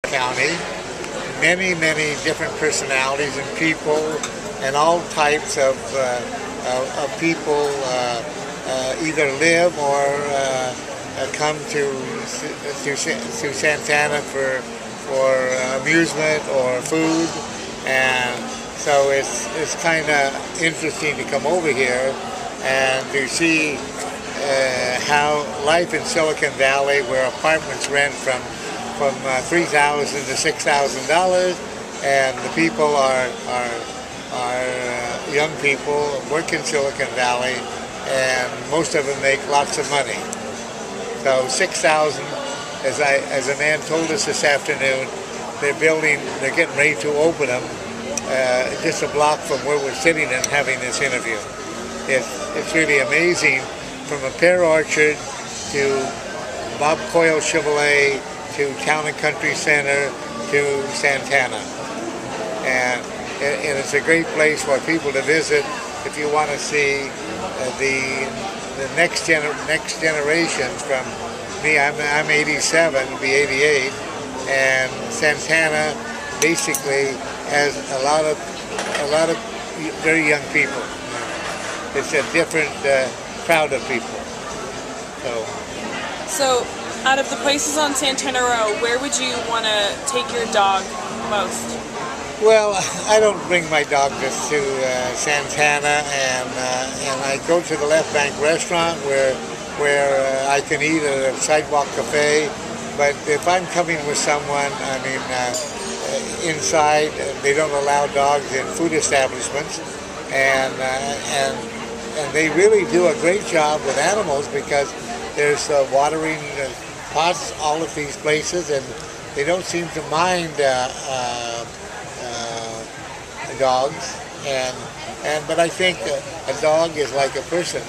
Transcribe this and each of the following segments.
County. Many different personalities and people, and all types of people either live or come to Santana for amusement or food, and so it's kind of interesting to come over here and to see how life in Silicon Valley, where apartments rent from $3,000 to $6,000, and the people are young people work in Silicon Valley, and most of them make lots of money. So 6,000, as a man told us this afternoon, they're getting ready to open them just a block from where we're sitting and having this interview. It's really amazing, from a pear orchard to Bob Coyle Chevrolet to Town and Country Center to Santana. And it's a great place for people to visit if you want to see the next generations. From me, I'm 87, will be 88, and Santana basically has a lot of very young people. It's a different crowd of people. So, out of the places on Santana Row, where would you want to take your dog most? Well, I don't bring my dog just to Santana, and I go to the Left Bank restaurant where I can eat at a sidewalk cafe. But if I'm coming with someone, I mean, inside they don't allow dogs in food establishments, and they really do a great job with animals, because there's watering pots all of these places, and they don't seem to mind dogs. But I think a dog is like a person.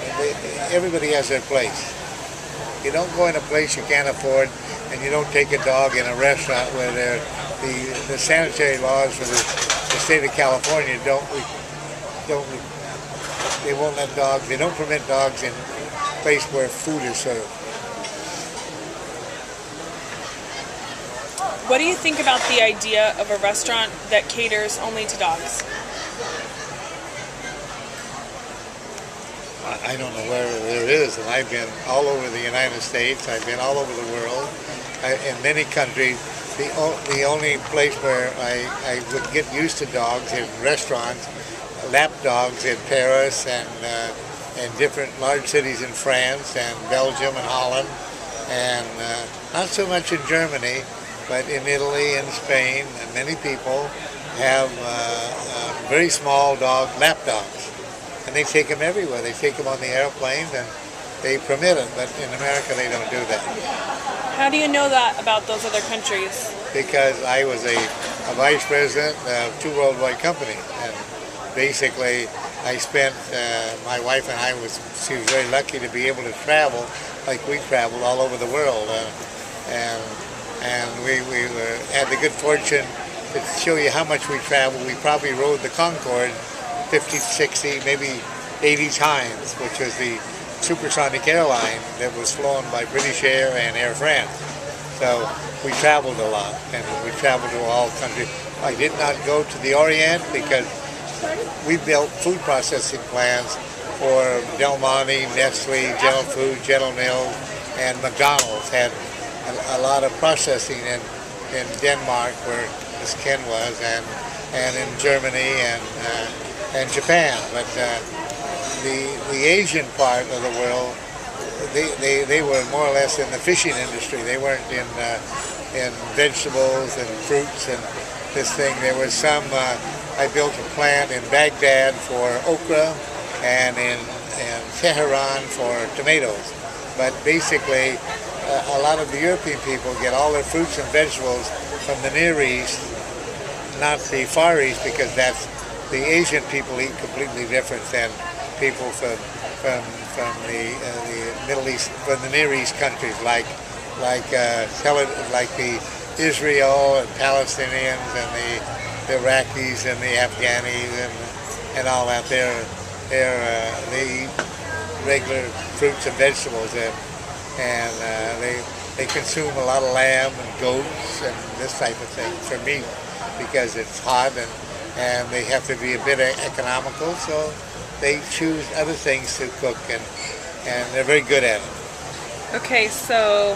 Everybody has their place. You don't go in a place you can't afford, and you don't take a dog in a restaurant where the sanitary laws for the state of California they won't let dogs. They don't permit dogs in a place where food is served. What do you think about the idea of a restaurant that caters only to dogs? I don't know where there is, and I've been all over the United States. I've been all over the world, in many countries. The only place where I would get used to dogs is restaurants, lap dogs in Paris and different large cities in France and Belgium and Holland, and not so much in Germany, but in Italy and Spain. And many people have very small lap dogs, and they take them everywhere. They take them on the airplanes, and they permit it, but in America they don't do that. How do you know that about those other countries? Because I was a vice president of two worldwide companies, and basically I spent, my wife and I, she was very lucky to be able to travel like we traveled all over the world, and we had the good fortune to show you how much we traveled. We probably rode the Concorde 50, 60, maybe 80 times, which was the supersonic airline that was flown by British Air and Air France. So we traveled a lot, and we traveled to all countries. I did not go to the Orient because we built food processing plants for Del Monte, Nestle, General Foods, General Mills, and McDonald's had a lot of processing in Denmark, where this Ken was, and in Germany and Japan. But the Asian part of the world, they were more or less in the fishing industry. They weren't in vegetables and fruits and this thing. There was some. I built a plant in Baghdad for okra, and in Tehran for tomatoes. But basically, a lot of the European people get all their fruits and vegetables from the Near East, not the Far East, because the Asian people eat completely different than people from the Middle East, from the Near East countries, like the Israel and Palestinians and the Iraqis and the Afghanis and all that. They eat regular fruits and vegetables, and they consume a lot of lamb and goats and this type of thing for meat because it's hot and they have to be a bit economical, so they choose other things to cook, and they're very good at it. Okay, so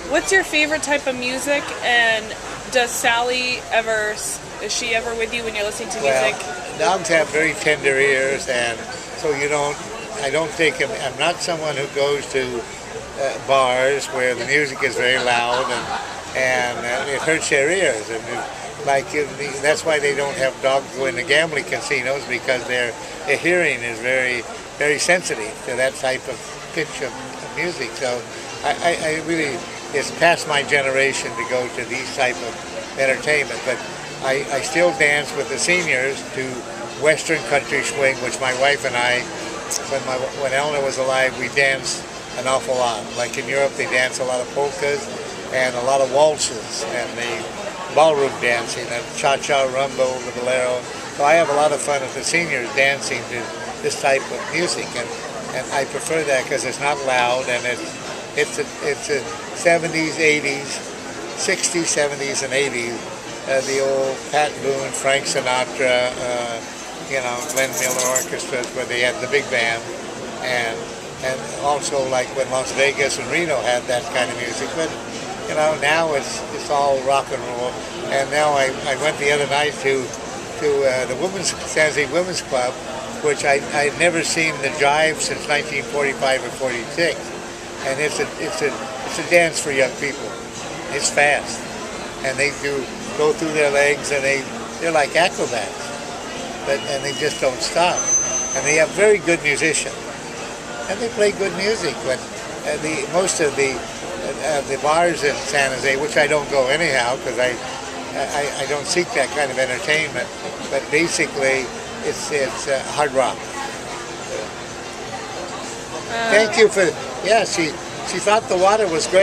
what's your favorite type of music, and does Sally ever, is she ever with you when you're listening to music? Well, dogs have very tender ears, and so I don't take them, I'm not someone who goes to bars where the music is very loud and it hurts their ears. And that's why they don't have dogs go into gambling casinos, because their hearing is very, very sensitive to that type of pitch of music. So I really, it's past my generation to go to these type of entertainment, but I still dance with the seniors to Western country swing, which my wife and I, when Eleanor was alive, we danced an awful lot. Like in Europe, they dance a lot of polkas and a lot of waltzes and the ballroom dancing and cha-cha, rumbo, the bolero. So I have a lot of fun with the seniors dancing to this type of music, and I prefer that because it's not loud, and it's a 70s, 80s, 60s, 70s, and 80s. The old Pat Boone, Frank Sinatra, Glenn Miller orchestras where they had the big band, and also like when Las Vegas and Reno had that kind of music. But now it's all rock and roll. And now I went the other night to the San Jose Women's Club, which I'd never seen the jive since 1945 or 46, and it's a dance for young people. It's fast, and they go through their legs, and they're like acrobats, and they just don't stop. And they have very good musicians, and they play good music. But most of the bars in San Jose, which I don't go anyhow because I don't seek that kind of entertainment, but basically it's hard rock. Thank you for, yeah, she thought the water was great.